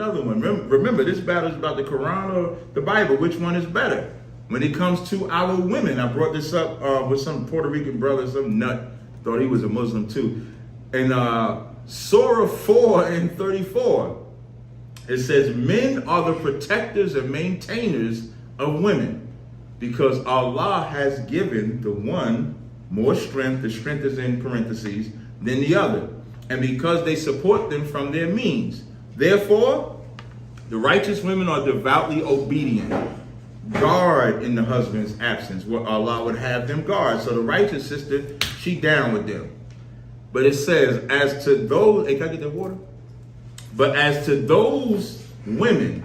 another one. Remember, this battle is about the Quran or the Bible. Which one is better? When it comes to our women, I brought this up with some Puerto Rican brother, some nut, thought he was a Muslim too. In Surah 4 and 34, it says, men are the protectors and maintainers of women, because Allah has given the one more strength, the strength is in parentheses, than the other, and because they support them from their means. Therefore, the righteous women are devoutly obedient. Guard in the husband's absence what Allah would have them guard. So the righteous sister, she down with them. But it says, as to those, hey, can I get that water? But as to those women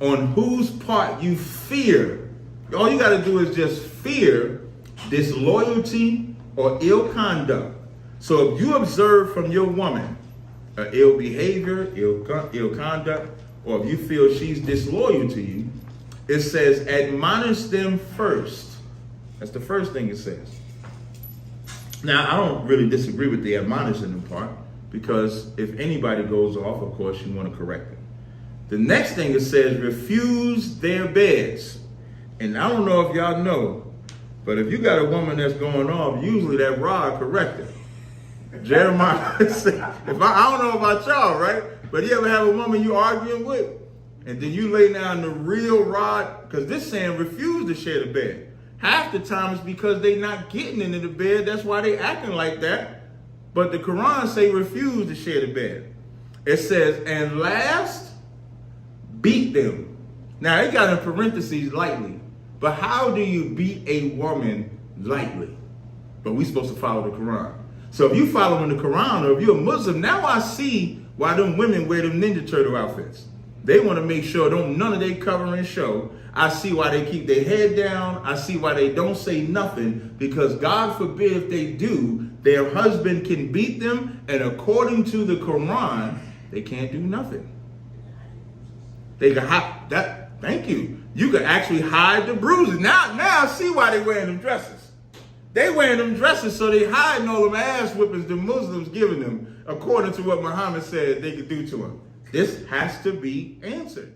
on whose part you fear, all you got to do is just fear disloyalty or ill conduct. So if you observe from your woman ill behavior, ill conduct, or if you feel she's disloyal to you, it says, admonish them first. That's the first thing it says. Now, I don't really disagree with the admonishing them part, because if anybody goes off, of course, you want to correct them. The next thing it says, refuse their beds. And I don't know if y'all know, but if you got a woman that's going off, usually that rod correct her. Jeremiah said, I don't know about y'all, right? But you ever have a woman you arguing with, and then you lay down the real rod? Because this saying refuse to share the bed. Half the time it's because they not getting into the bed. That's why they acting like that. But the Quran say refuse to share the bed. It says, and last, beat them. Now it got in parentheses lightly. But how do you beat a woman lightly? But we supposed to follow the Quran. So if you following the Quran, or if you're a Muslim, now I see why them women wear them Ninja Turtle outfits. They want to make sure none of their covering show. I see why they keep their head down. I see why they don't say nothing, because God forbid if they do, their husband can beat them, and according to the Quran, they can't do nothing. They can hide that. Thank you. You can actually hide the bruises. Now I see why they wearing them dresses. They wearing them dresses so they hiding all them ass whippings the Muslims giving them, according to what Muhammad said they could do to them. This has to be answered.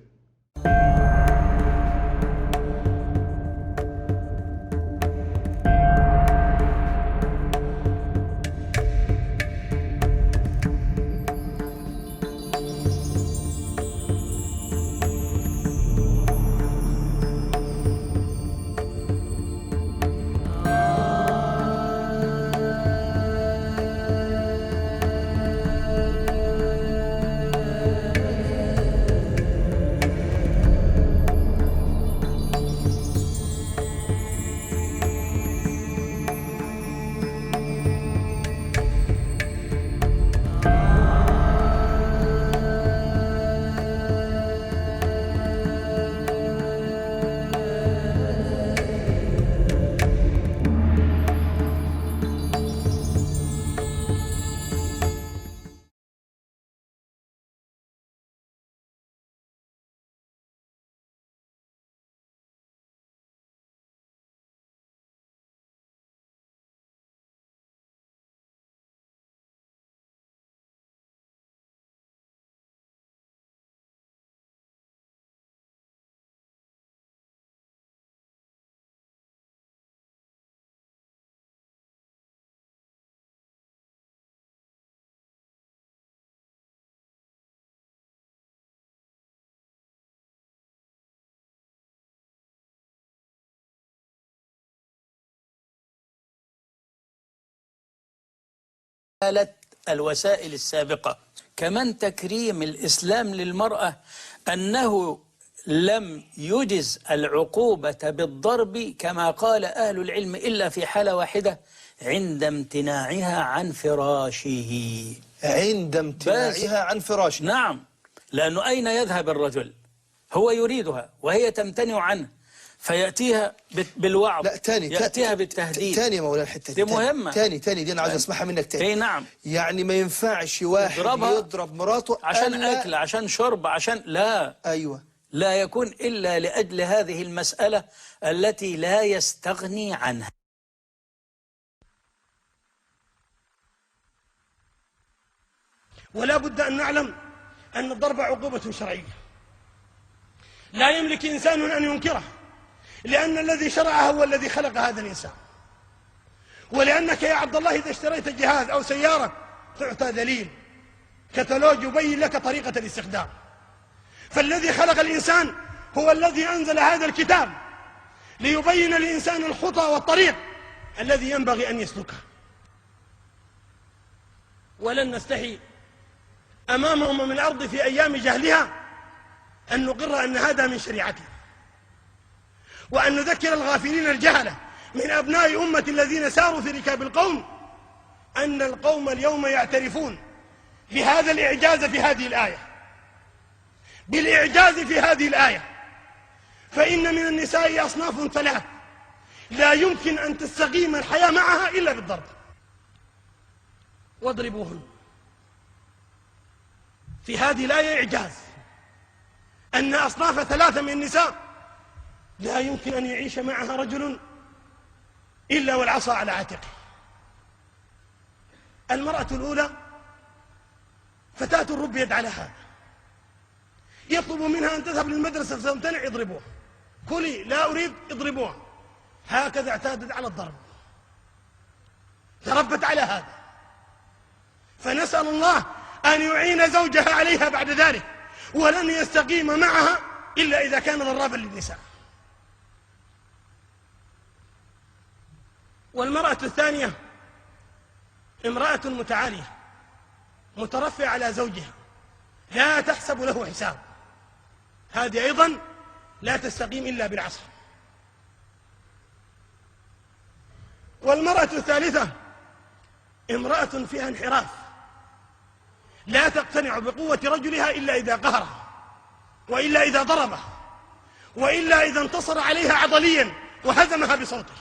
الوسائل السابقة. كمان تكريم الإسلام للمرأة أنه لم يجز العقوبة بالضرب كما قال أهل العلم إلا في حالة واحدة، عند امتناعها عن فراشه. عند امتناعها عن فراشه. نعم، لأنه أين يذهب الرجل؟ هو يريدها وهي تمتنع عنه، فيأتيها بالوعظ، لا تاني يأتيها بالتهديد. تاني يا مولانا الحتة دي مهمة. تاني دي أنا عايز أسمعها منك تاني. اي نعم. يعني ما ينفعش واحد يضرب مراته عشان أكل، عشان شرب، عشان لا. أيوة. لا يكون إلا لأجل هذه المسألة التي لا يستغني عنها. ولا بد أن نعلم أن الضرب عقوبة شرعية لا يملك إنسان أن ينكره، لأن الذي شرعها هو الذي خلق هذا الإنسان. ولأنك يا عبد الله إذا اشتريت جهاز أو سيارة تعطى دليل كتالوج يبين لك طريقة الاستخدام. فالذي خلق الإنسان هو الذي أنزل هذا الكتاب ليبين الإنسان الخطى والطريق الذي ينبغي أن يسلكه. ولن نستحي أمام أمم الأرض في أيام جهلها أن نقر أن هذا من شريعته، وأن نذكر الغافلين الجهلة من أبناء أمة الذين ساروا في ركاب القوم أن القوم اليوم يعترفون بهذا الإعجاز في هذه الآية، بالإعجاز في هذه الآية. فإن من النساء أصناف ثلاث لا يمكن أن تستقيم الحياة معها إلا بالضرب. واضربوهن. في هذه الآية إعجاز أن أصناف ثلاثة من النساء لا يمكن أن يعيش معها رجل إلا والعصا على عاتقه. المرأة الأولى فتاة ربيت على هذا، يطلب منها أن تذهب للمدرسة فتمتنع، يضربوها. كلي، لا أريد، يضربوها. هكذا اعتادت على الضرب، تربت على هذا. فنسأل الله أن يعين زوجها عليها بعد ذلك، ولن يستقيم معها إلا إذا كان ضرابا للنساء. والمرأة الثانية امرأة متعالية مترفعة على زوجها لا تحسب له حساب، هذه أيضا لا تستقيم إلا بالعصر. والمرأة الثالثة امرأة فيها انحراف لا تقتنع بقوة رجلها إلا إذا قهرها، وإلا إذا ضربها، وإلا إذا انتصر عليها عضليا وهزمها بصوته.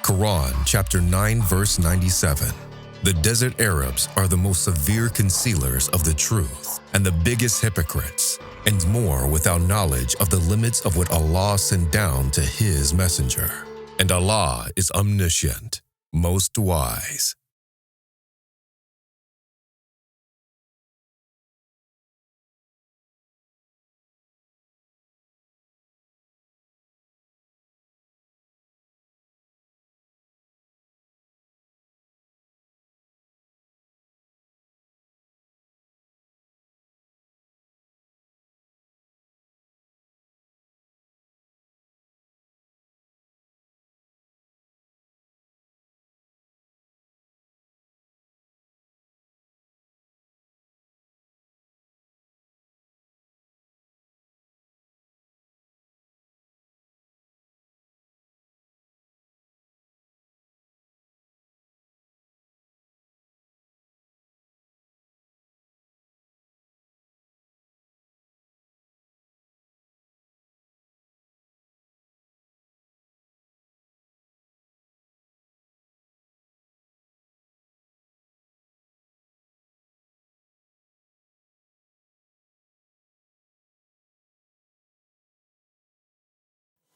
Qur'an, chapter 9, verse 97. The desert Arabs are the most severe concealers of the truth and the biggest hypocrites. and more without knowledge of the limits of what Allah sent down to His Messenger. And Allah is omniscient, most wise.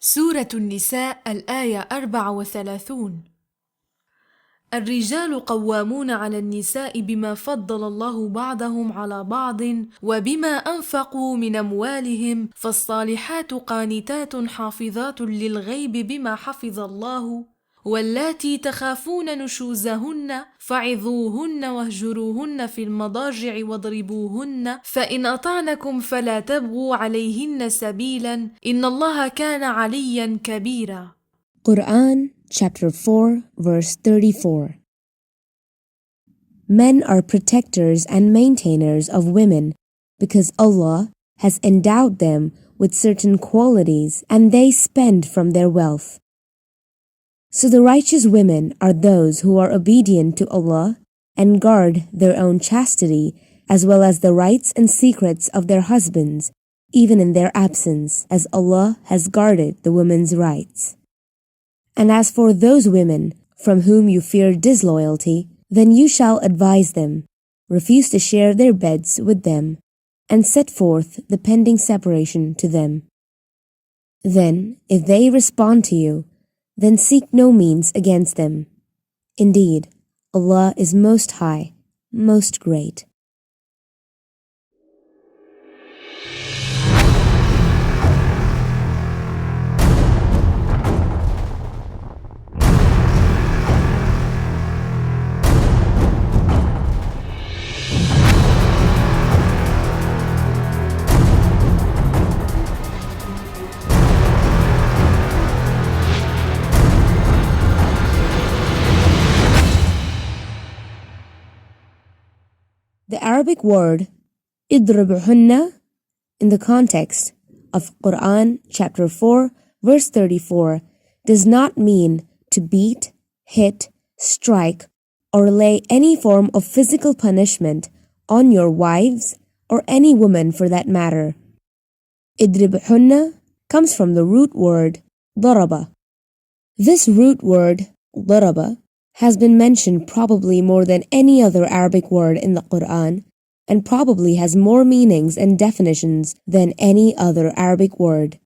سورة النساء الآية 34. الرجال قوامون على النساء بما فضل الله بعضهم على بعض وبما أنفقوا من أموالهم فالصالحات قانتات حافظات للغيب بما حفظ الله واللاتي تخافون نشوزهن فعظوهن واهجروهن في المضاجع واضربوهن فإن أطعنكم فلا تبغوا عليهن سبيلا إن الله كان عليا كبيرا. Qur'an chapter 4 verse 34. Men are protectors and maintainers of women because Allah has endowed them with certain qualities and they spend from their wealth. So the righteous women are those who are obedient to Allah and guard their own chastity as well as the rights and secrets of their husbands, even in their absence, as Allah has guarded the women's rights. And as for those women from whom you fear disloyalty, then you shall advise them, refuse to share their beds with them, and set forth the pending separation to them. Then, if they respond to you, then seek no means against them. Indeed, Allah is most high, most great. The Arabic word idribhunna in the context of Qur'an chapter 4 verse 34 does not mean to beat, hit, strike, or lay any form of physical punishment on your wives or any woman for that matter. Idribhunna comes from the root word daraba. This root word daraba has been mentioned probably more than any other Arabic word in the Qur'an and probably has more meanings and definitions than any other Arabic word.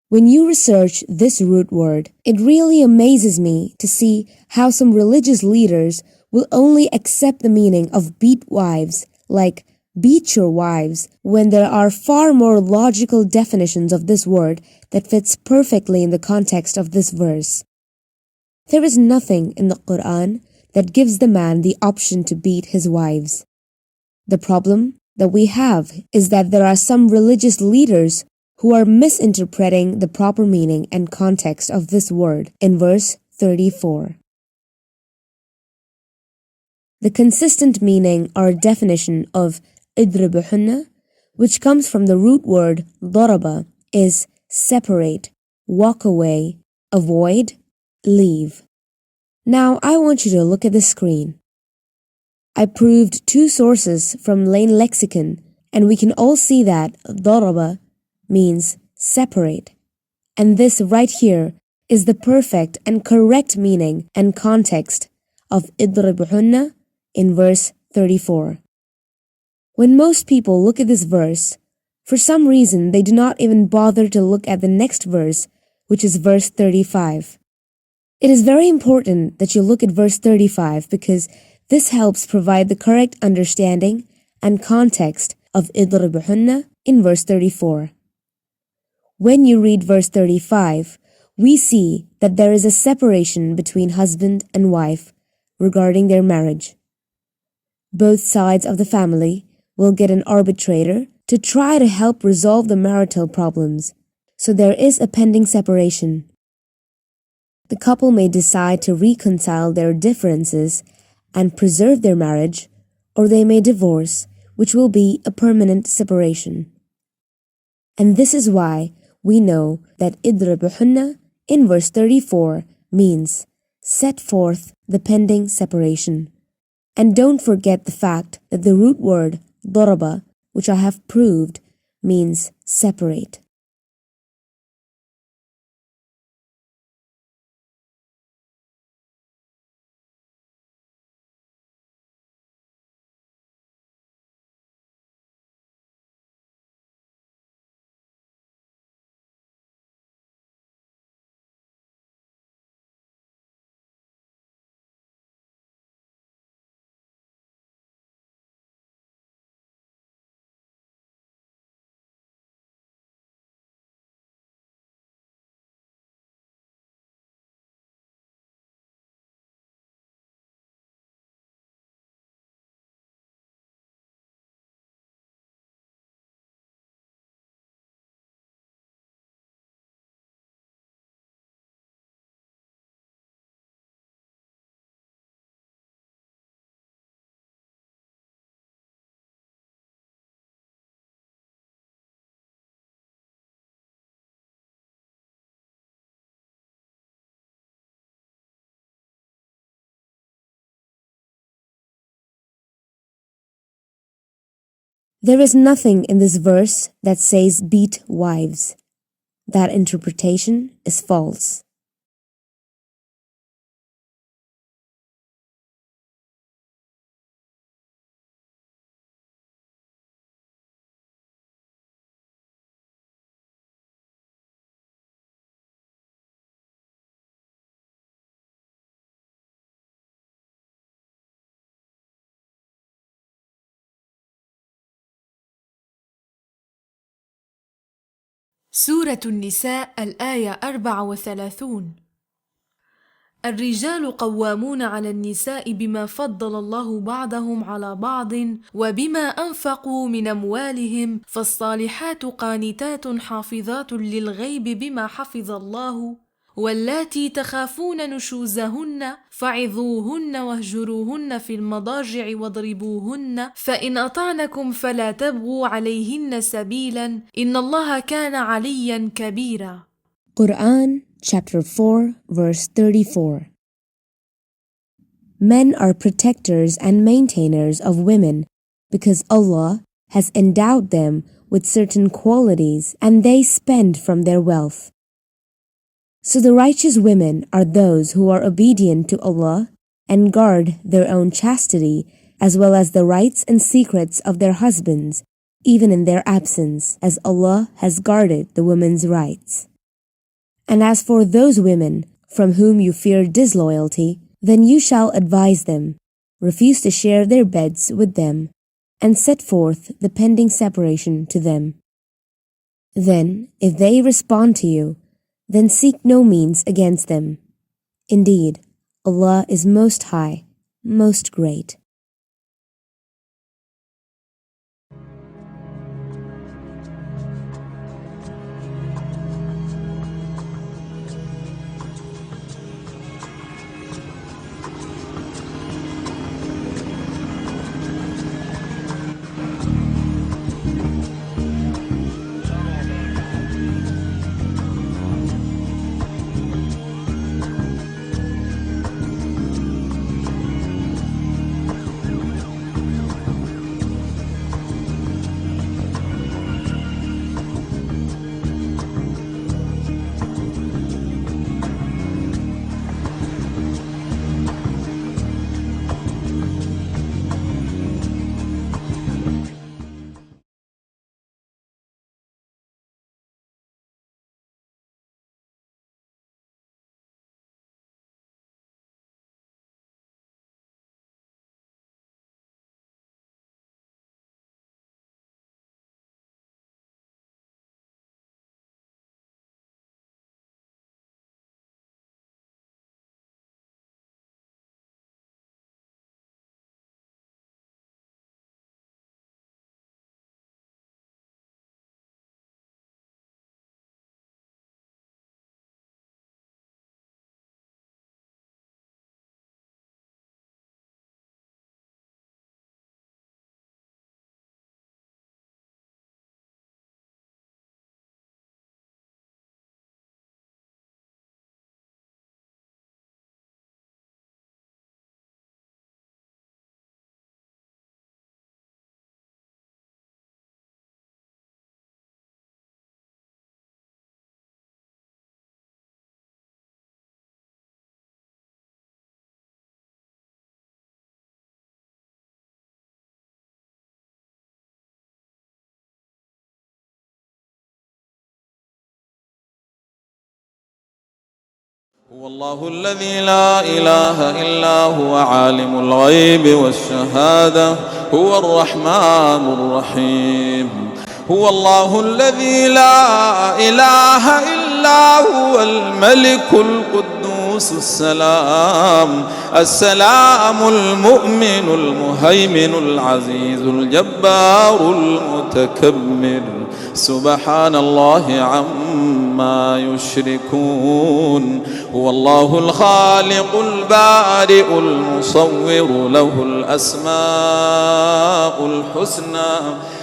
When you research this root word, it really amazes me to see how some religious leaders will only accept the meaning of beat wives, like beat your wives, when there are far more logical definitions of this word that fits perfectly in the context of this verse. There is nothing in the Qur'an that gives the man the option to beat his wives. The problem that we have is that there are some religious leaders who are misinterpreting the proper meaning and context of this word in verse 34. The consistent meaning or definition of idribhunna, which comes from the root word daraba, is separate, walk away, avoid, leave. Now I want you to look at the screen. I proved two sources from Lane Lexicon, and we can all see that daraba means separate. And this right here is the perfect and correct meaning and context of idribhunna in verse 34. When most people look at this verse, For some reason, they do not even bother to look at the next verse, which is verse 35. It is very important that you look at verse 35 because this helps provide the correct understanding and context of idribuhunna in verse 34. When you read verse 35, we see that there is a separation between husband and wife regarding their marriage. Both sides of the family will get an arbitrator to try to help resolve the marital problems, so there is a pending separation. The couple may decide to reconcile their differences and preserve their marriage, or they may divorce, which will be a permanent separation. And this is why we know that idribuhunna in verse 34 means set forth the pending separation. And don't forget the fact that the root word daraba, which I have proved, means separate. There is nothing in this verse that says beat wives. That interpretation is false. سورة النساء الآية 34. الرجال قوامون على النساء بما فضل الله بعضهم على بعض وبما أنفقوا من أموالهم فالصالحات قانتات حافظات للغيب بما حفظ الله واللاتي تخافون نشوزهن فعظوهن واهجروهن في المضاجع واضربوهن فإن أطعنكم فلا تبغوا عليهن سبيلا إن الله كان عليا كبيرا. Qur'an chapter 4 verse 34. Men are protectors and maintainers of women because Allah has endowed them with certain qualities and they spend from their wealth. So the righteous women are those who are obedient to Allah and guard their own chastity as well as the rights and secrets of their husbands, even in their absence, as Allah has guarded the women's rights. And as for those women from whom you fear disloyalty, then you shall advise them, refuse to share their beds with them, and set forth the pending separation to them. Then, if they respond to you, then seek no means against them. Indeed, Allah is most high, most great. هو الله الذي لا إله إلا هو عالم الغيب والشهادة هو الرحمن الرحيم. هو الله الذي لا إله إلا هو الملك القدوس السلام المؤمن المهيمن العزيز الجبار المتكبر سبحان الله عما يشركون. هو الله الخالق البارئ المصور له الأسماء الحسنى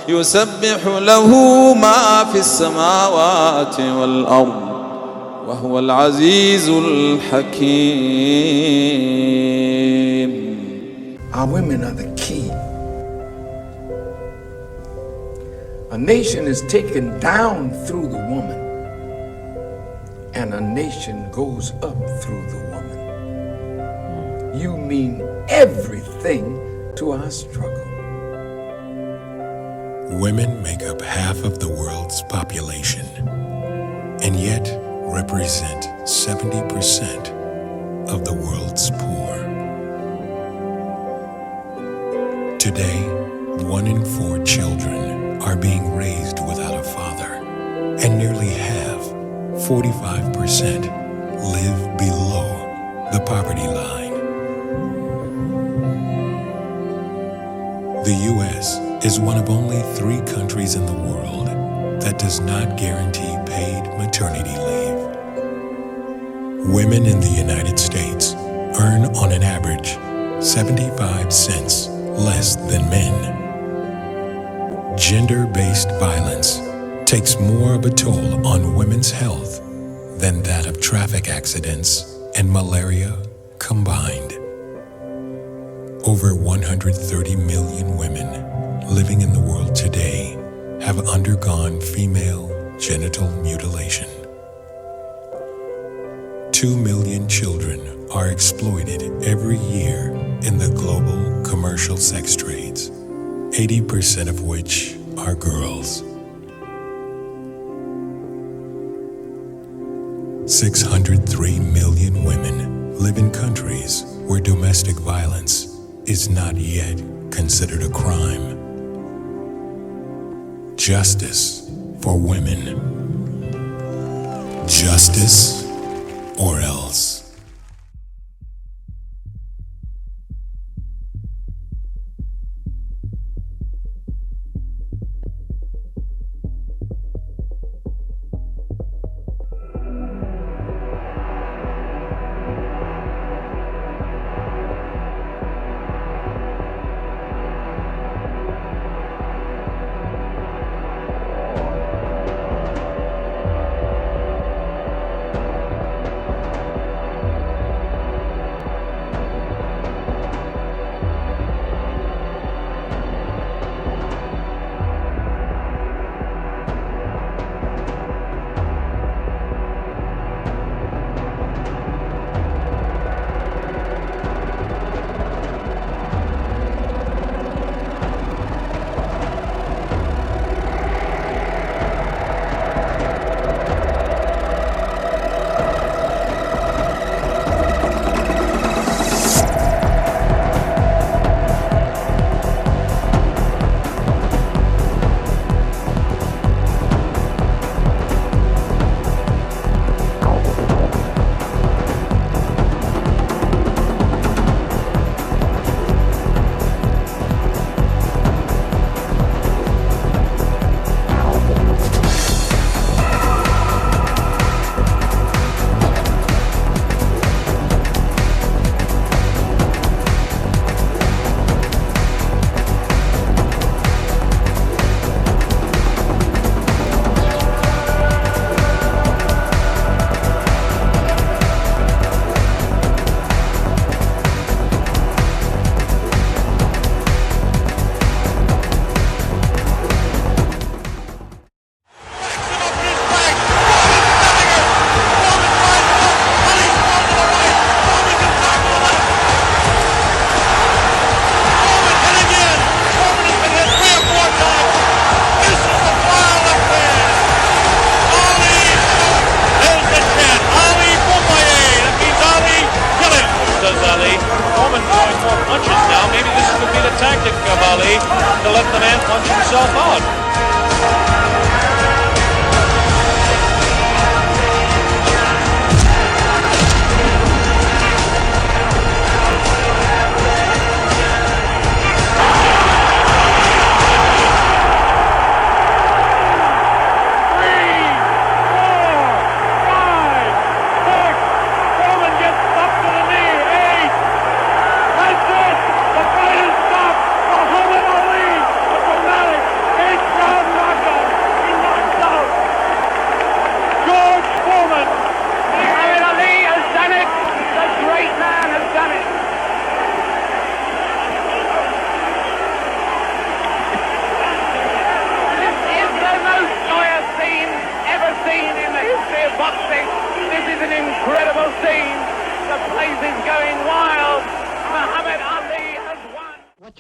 يسبح له ما في السماوات والأرض وهو العزيز الحكيم. Our women are the key. A nation is taken down through the woman, and a nation goes up through the woman. You mean everything to our struggle. Women make up half of the world's population, and yet represent 70% of the world's poor. Today, 1 in 4 children are being raised without a father, and nearly half, 45%, live below the poverty line. The U.S. is one of only 3 countries in the world that does not guarantee paid maternity leave. Women in the United States earn on an average 75 cents less than men. Gender-based violence takes more of a toll on women's health than that of traffic accidents and malaria combined. Over 130 million women living in the world today have undergone female genital mutilation. 2 million children are exploited every year in the global commercial sex trades, 80% of which are girls. 603 million women live in countries where domestic violence is not yet considered a crime. Justice for women. Justice or else.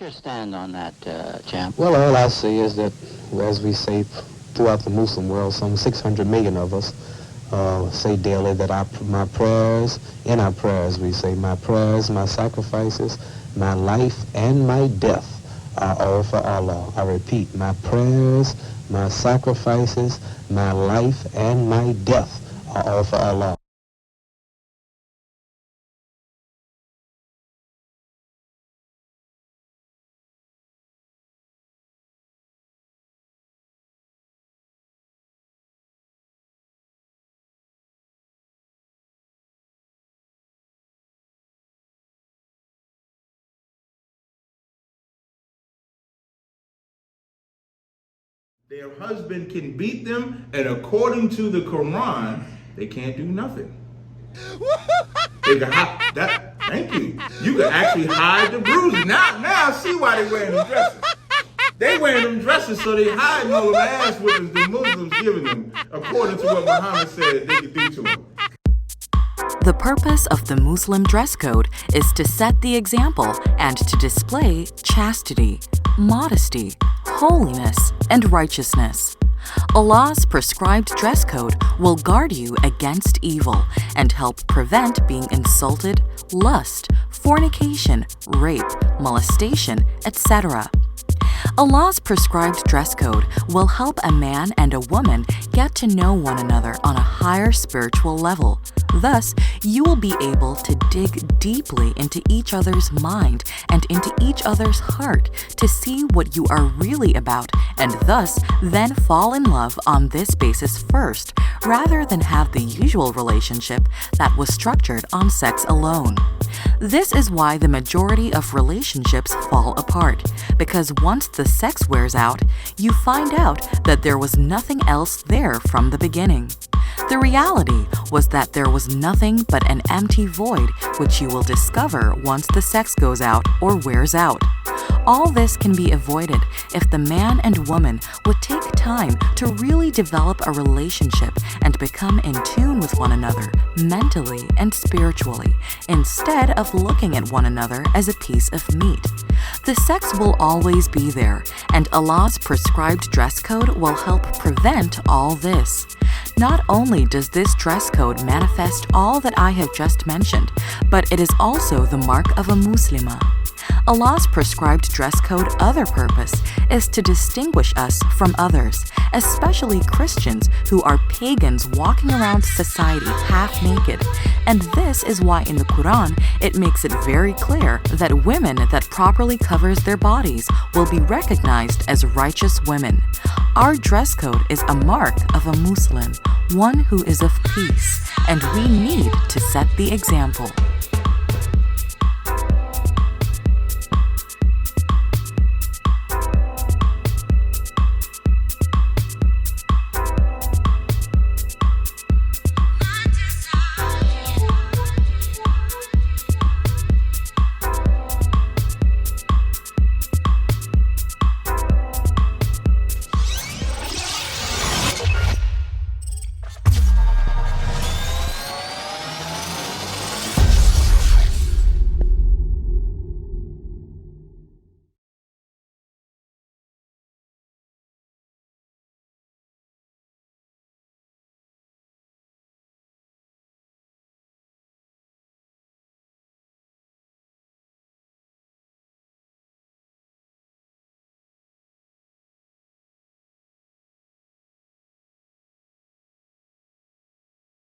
your stand on that, champ? Well, all I see is that, as we say throughout the Muslim world, some 600 million of us say daily that my prayers, in our prayers we say, my prayers, my sacrifices, my life, and my death are all for Allah. I repeat, my prayers, my sacrifices, my life, and my death are all for Allah. Their husband can beat them, and according to the Qur'an, they can't do nothing. They can hide that. Thank you. You can actually hide the bruises. Now I see why they wearing them dresses. They wearing them dresses so they hiding all the ass whippings the Muslims giving them, according to what Muhammad said they could do to them. The purpose of the Muslim dress code is to set the example and to display chastity, modesty, holiness, and righteousness. Allah's prescribed dress code will guard you against evil and help prevent being insulted, lust, fornication, rape, molestation, etc. Allah's prescribed dress code will help a man and a woman get to know one another on a higher spiritual level. Thus, you will be able to dig deeply into each other's mind and into each other's heart to see what you are really about, and thus then fall in love on this basis first, rather than have the usual relationship that was structured on sex alone. This is why the majority of relationships fall apart, because once the sex wears out, you find out that there was nothing else there from the beginning. The reality was that there was nothing but an empty void, which you will discover once the sex goes out or wears out. All this can be avoided if the man and woman would take time to really develop a relationship and become in tune with one another mentally and spiritually, instead of looking at one another as a piece of meat. The sex will always be there, and Allah's prescribed dress code will help prevent all this. Not only does this dress code manifest all that I have just mentioned, but it is also the mark of a Muslimah. Allah's prescribed dress code other purpose is to distinguish us from others, especially Christians who are pagans walking around society half naked. And this is why in the Qur'an it makes it very clear that women that properly covers their bodies will be recognized as righteous women. Our dress code is a mark of a Muslim, one who is of peace, and we need to set the example.